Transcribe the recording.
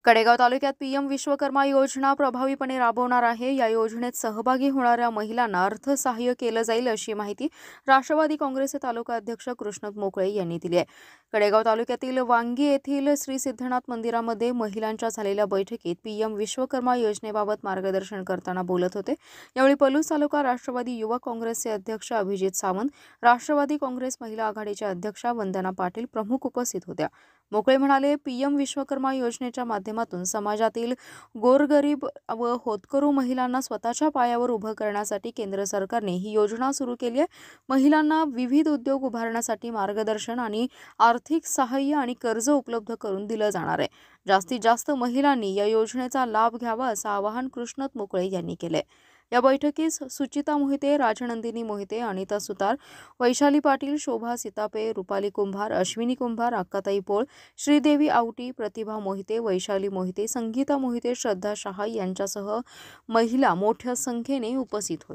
कडेगाव तालुक्यात पीएम विश्वकर्मा योजना प्रभावीपणे राबवणार आहे। या योजनेत सहभागी होणाऱ्या महिलांना अर्थसहाय्य केलं जाईल अशी माहिती राष्ट्रवादी काँग्रेसचे तालुका अध्यक्ष कृष्णत मोकळे यांनी दिली आहे। कडेगाव तालुक्यातील वांगी येथील श्री सिद्धनाथ मंदिरामध्ये महिलांच्या झालेल्या बैठकीत पीएम विश्वकर्मा योजनेबाबत मार्गदर्शन करताना बोलत होते। यावेळी पलूस तालुका राष्ट्रवादी युवक काँग्रेसचे अध्यक्ष अभिजित सावंत, राष्ट्रवादी काँग्रेस महिला आघाडीच्या अध्यक्षा वंदना पाटील प्रमुख उपस्थित होत्या। मोकळे म्हणाले, पीएम विश्वकर्मा योजनेच्या माध्यमातून समाजातील गोरगरीब व होतकरू महिलांना स्वतःच्या पायावर उभं करण्यासाठी केंद्र सरकारने ही योजना सुरू केली आहे। महिलांना विविध उद्योग उभारण्यासाठी मार्गदर्शन आणि आर्थिक सहाय्य आणि कर्ज उपलब्ध करून दिलं जाणार आहे। जास्तीत जास्त महिलांनी या योजनेचा लाभ घ्यावा असं आवाहन कृष्णत मोकळे यांनी केले। या बैठकीस सुचिता मोहिते, राजनंदिनी मोहिते, अनिता सुतार, वैशाली पाटील, शोभा सीतापे, रुपाली कुंभार, अश्विनी कुंभार, अक्काताई पोळ, श्रीदेवी आवटी, प्रतिभा मोहिते, वैशाली मोहिते, संगीता मोहिते, श्रद्धा शहा यांच्यासह महिला मोठ्या संख्येने उपस्थित होत्या।